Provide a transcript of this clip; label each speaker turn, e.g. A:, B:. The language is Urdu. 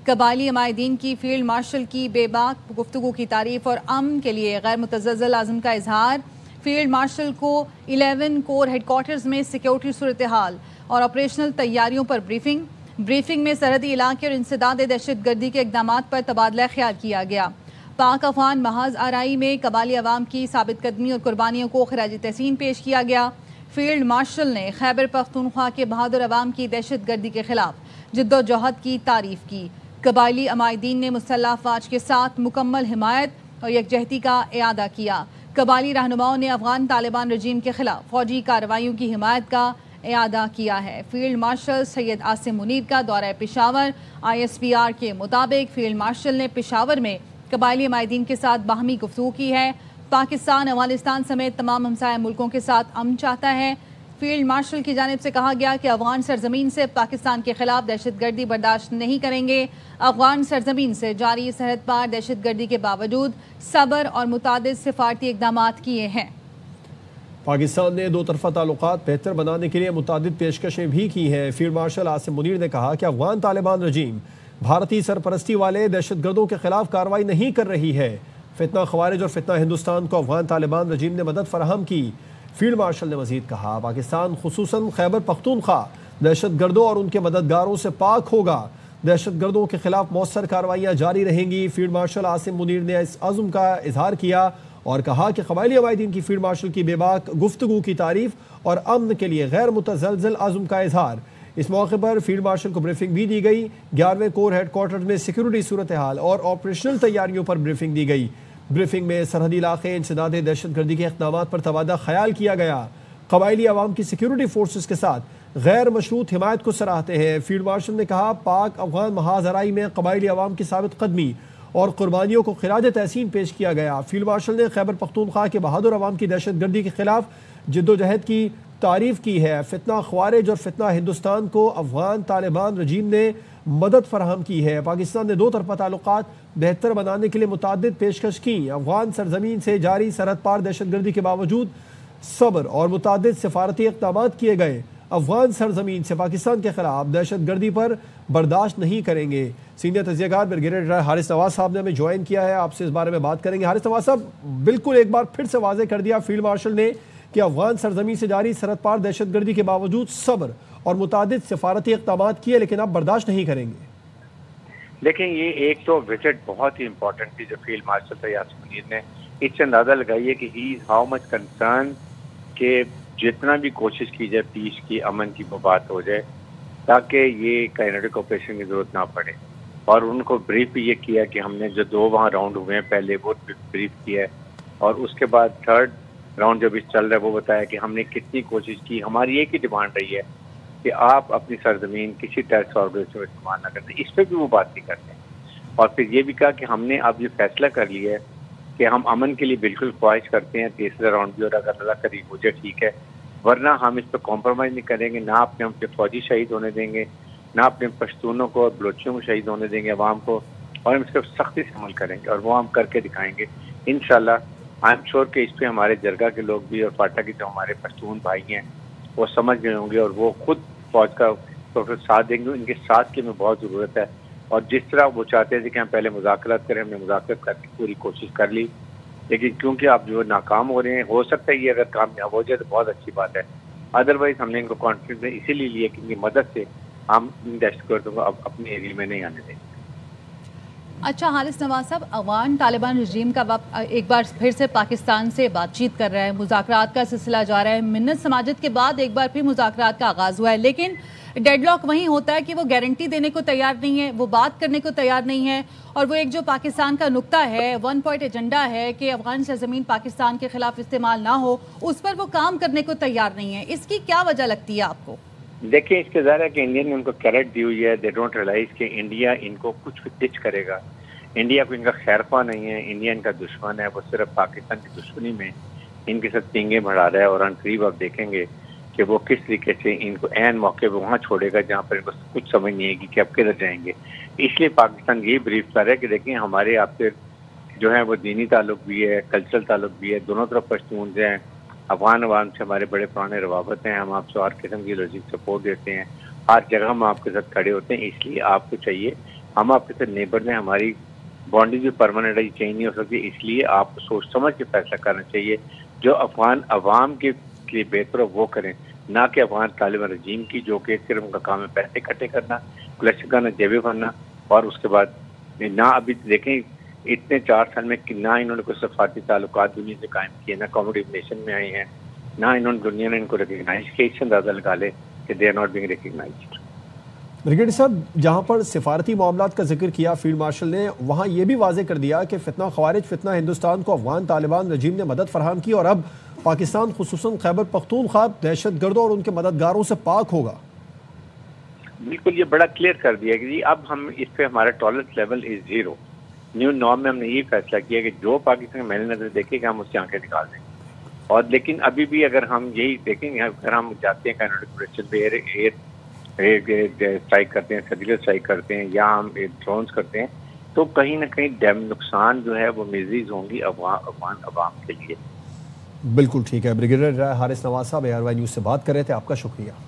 A: قبائلی عمائدین کی فیلڈ مارشل کی بے باک گفتگو کی تعریف اور امن کے لیے غیر متزلزل عزم کا اظہار۔ فیلڈ مارشل کو 11 کور ہیڈ کوارٹرز میں سیکیورٹی صورتحال اور آپریشنل تیاریوں پر بریفنگ میں سرحدی علاقے اور انسداد دہشت گردی کے اقدامات پر تبادلہ خیال کیا گیا۔ پاک افغان محاذ آرائی میں قبائلی عوام کی ثابت قدمی اور قربانیوں کو خراج تحسین پیش کیا گیا۔ فیلڈ مارشل نے خیبر پختونخوا کے بہادر عوام کی دہشت گردی کے خلاف جدوجہد کی تعریف کی۔ قبائلی عمائدین نے مسلح افواج کے ساتھ مکمل حمایت اور یکجہتی کا اعادہ کیا۔ قبائلی رہنماؤں نے افغان طالبان رجیم کے خلاف فوجی کارروائیوں کی حمایت کا اعادہ کیا ہے۔ فیلڈ مارشل سید عاصم منیر کا دورہ پشاور۔ ISPR کے مطابق فیلڈ مارشل نے پشاور میں قبائلی عمائدین کے ساتھ باہمی گفتگو کی ہے۔ پاکستان افغانستان سمیت تمام ہمسایہ ملکوں کے ساتھ امن چاہتا ہے۔ فیلڈ مارشل کی جانب سے کہا گیا کہ افغان سرزمین سے پاکستان کے خلاف دہشت گردی برداشت نہیں کریں گے۔ افغان سرزمین سے جاری سرحد پار دہشت گردی کے باوجود صبر اور متعدد سفارتی اقدامات کیے ہیں۔
B: پاکستان نے دو طرفہ تعلقات بہتر بنانے کے لیے متعدد پیشکشیں بھی کی ہیں۔ فیلڈ مارشل عاصم منیر نے کہا کہ افغان طالبان رجیم بھارتی سرپرستی والے دہشت گردوں کے خلاف کارروائی نہیں کر رہی ہے۔ فتنہ خوارج اور فتنہ ہندوستان کو افغان طالبان رجیم نے مدد فراہم کی۔ فیلڈ مارشل نے مزید کہا پاکستان خصوصاً خیبر پختونخوا دہشت گردوں اور ان کے مددگاروں سے پاک ہوگا۔ دہشت گردوں کے خلاف مؤثر کارروائیاں جاری رہیں گی۔ فیلڈ مارشل عاصم منیر نے اس عزم کا اظہار کیا اور کہا کہ قبائلی عمائدین کی فیلڈ مارشل کی بے باک گفتگو کی تعریف اور امن کے لیے غیر متزلزل عزم کا اظہار۔ اس موقع پر فیلڈ مارشل کو بریفنگ بھی دی گئی۔ 11ویں کور ہیڈ کوارٹرز میں سیکیورٹی صورتحال اور آپریشنل تیاریوں پر بریفنگ دی گئی۔ بریفنگ میں سرحدی علاقے انسداد دہشت گردی کے اقدامات پر تبادلہ خیال کیا گیا۔ قبائلی عوام کی سیکیورٹی فورسز کے ساتھ غیر مشروط حمایت کو سراہتے ہیں۔ فیلڈ مارشل نے کہا پاک افغان محاذ آرائی میں قبائلی عوام کی ثابت قدمی اور قربانیوں کو خراج تحسین پیش کیا گیا۔ فیلڈ مارشل نے خیبر پختونخوا کے بہادر عوام کی دہشت گردی کے خلاف جدوجہد کی تعریف کی ہے۔ فتنہ خوارج اور فتنہ ہندوستان کو افغان طالبان رجیم نے مدد فراہم کی ہے۔ پاکستان نے دو طرفہ تعلقات بہتر بنانے کے لیے متعدد پیشکش کی۔ افغان سرزمین سے جاری سرحد پار دہشت گردی کے باوجود صبر اور متعدد سفارتی اقدامات کیے گئے۔ افغان سرزمین سے پاکستان کے خلاف دہشت گردی پر برداشت نہیں کریں گے۔ سینئر تجزیہ کار بریگیڈیئر حارث نواز صاحب نے ہمیں جوائن کیا ہے، آپ سے اس بارے میں بات کریں گے۔ حارث نواز صاحب، بالکل ایک بار پھر سے واضح کر دیا فیلڈ مارشل نے کہ افغان سرزمین سے جاری سرحد پار دہشت گردی کے باوجود صبر اور متعدد سفارتی اقدامات کیے، لیکن اب برداشت نہیں کریں گے۔
C: دیکھیں، یہ ایک تو وزٹ بہت ہی امپورٹنٹ تھی جو فیلڈ مارشل سید عاصم منیر نے، اس سے اندازہ لگائیے کہ ہی از ہاؤ مچ کنسرن کہ جتنا بھی کوشش کی جائے پیس کی، امن کی وہ بات ہو جائے تاکہ یہ کائنیٹک آپریشن کی ضرورت نہ پڑے۔ اور ان کو بریف بھی یہ کیا کہ ہم نے جو 2 وہاں راؤنڈ ہوئے ہیں پہلے وہ بریف کیا ہے، اور اس کے بعد 3rd راؤنڈ جب اس چل رہا ہے وہ بتایا کہ ہم نے کتنی کوشش کی۔ ہماری ایک ہی ڈیمانڈ رہی ہے کہ آپ اپنی سرزمین کسی ٹیررسٹ آرگنائزیشن میں استعمال نہ کرتے، اس پہ بھی وہ بات نہیں کرتے۔ اور پھر یہ بھی کہا کہ ہم نے اب یہ فیصلہ کر لیا ہے کہ ہم امن کے لیے بالکل خواہش کرتے ہیں، تیسرا راؤنڈ بھی، اور اگر اللہ کرے ہو جائے ٹھیک ہے، ورنہ ہم اس پہ کمپرومائز نہیں کریں گے، نہ اپنے ہم پہ فوجی شہید ہونے دیں گے، نہ اپنے پشتونوں کو اور بلوچیوں کو شہید ہونے دیں گے، عوام کو، اور ہم اس پہ سختی سے عمل کریں گے، اور وہ ہم کر کے دکھائیں گے انشاءاللہ۔ آئی ایم شور کہ اس پہ ہمارے جرگہ کے لوگ بھی اور فاٹا کے جو ہمارے پشتون بھائی ہیں وہ سمجھ گئے ہوں گے، اور وہ خود فوج کا ساتھ دیں گے۔ ان کے ساتھ کی ہمیں بہت ضرورت ہے، اور جس طرح وہ چاہتے تھے کہ ہم پہلے مذاکرات کریں، ہم نے مذاکرات کر کے پوری کوشش کر لی، لیکن کیونکہ آپ جو ناکام ہو رہے ہیں، ہو سکتا ہے یہ اگر کامیاب ہو جائے تو بہت اچھی بات ہے، ادروائز ہم نے ان کو کانفیڈنس اسی لیے لیا کہ ان کی مدد سے ہم ان دہشت گردوں کو اب اپنے ایریے میں نہیں آنے دیں گے۔
A: اچھا حارث نواز صاحب، افغان طالبان رجیم کا وقت ایک بار پھر سے پاکستان سے بات چیت کر رہا ہے، مذاکرات کا سلسلہ جا رہا ہے، منت سماجت کے بعد ایک بار پھر مذاکرات کا آغاز ہوا ہے، لیکن ڈیڈ لاک وہیں ہوتا ہے کہ وہ گارنٹی دینے کو تیار نہیں ہے، وہ بات کرنے کو تیار نہیں ہے، اور وہ ایک جو پاکستان کا نقطہ ہے، 1 پوائنٹ ایجنڈا ہے کہ افغان سرزمین پاکستان کے خلاف استعمال نہ ہو، اس پر وہ کام کرنے کو تیار نہیں ہے۔ اس کی کیا وجہ لگتی ہے آپ کو؟
C: دیکھیں، اس کے ظاہر ہے کہ انڈیا نے ان کو کریٹ دی ہوئی ہے، دے ڈونٹ ریلائز کہ انڈیا ان کو کچھ بھی ٹچ کرے گا۔ انڈیا کو ان کا خیرخواہ نہیں ہے، انڈیا ان کا دشمن ہے، وہ صرف پاکستان کی دشمنی میں ان کے ساتھ پینگیں بڑھا رہا ہے، اور ان قریب آپ دیکھیں گے کہ وہ کس طریقے سے ان کو عین موقع پہ وہاں چھوڑے گا جہاں پر ان کو کچھ سمجھ نہیں آئے گی کہ اب کدھر جائیں گے۔ اس لیے پاکستان یہی بریف کر رہا ہے کہ دیکھیں ہمارے آپ سے جو ہے وہ دینی تعلق بھی ہے، کلچرل تعلق بھی ہے، دونوں طرف پشتون ہیں، افغان عوام سے ہمارے بڑے پرانے روابط ہیں، ہم آپ سے ہر قسم کی لاجسٹک سپورٹ دیتے ہیں، ہر جگہ ہم آپ کے ساتھ کھڑے ہوتے ہیں، اس لیے آپ کو چاہیے ہم آپ کے ساتھ نیبر ہیں, ہماری بانڈنگ بھی پرماننٹ ہے, چینج نہیں ہو سکتی. اس لیے آپ کو سوچ سمجھ کے فیصلہ کرنا چاہیے. جو افغان عوام کے لیے بہتر ہو وہ کریں, نہ کہ افغان طالبان رجیم کی, جو کہ صرف ان کا کام ہے پیسے اکٹھے کرنا, کلیکشن کرنا, جیبیں بھرنا, اور اس کے بعد نہ ابھی دیکھیں اتنے 4 سال میں نہ انہوں نے کوئی سفارتی تعلقات دنیا سے قائم کیے, نہ کمیونیکیشن میں آئے ہیں, نہ انہوں نے دنیا نے ان کو ریکگنائز کیا. اس سے اندازہ لگا لے کہ they are not being recognized.
B: Brigadier صاحب, جہاں پر سفارتی معاملات کا ذکر کیا فیلڈ مارشل نے, وہاں یہ بھی واضح کر دیا کہ فتنہ خوارج فتنہ ہندوستان کو افغان طالبان رجیم نے مدد فراہم کی, اور اب پاکستان خصوصاً خیبر پختونخوا دہشت گردوں اور ان کے مددگاروں سے پاک ہوگا.
C: بالکل یہ بڑا کلیئر کر دیا کہ جی اب ہم اس پہ ہمارا tolerance level is 0. New norm میں ہم نے یہ فیصلہ کیا کہ جو پاکستان میل نظر دیکھے کہ ہم اس کی آنکھیں نکال دیں. اور لیکن ابھی بھی اگر ہم یہی دیکھیں گے, اگر ہم جاتے ہیں کینیڈا پہ ایئر اسٹرائک کرتے ہیں, سیٹلر اسٹرائک کرتے ہیں, یا ہم ڈرونز کرتے ہیں, تو کہیں نہ کہیں نقصان جو ہے وہ میزیز ہوں گی افغان عوام کے لیے.
B: بالکل ٹھیک ہے. بریگیڈیئر حارث نواز صاحب ARY نیوز سے بات کر رہے تھے, آپ کا شکریہ.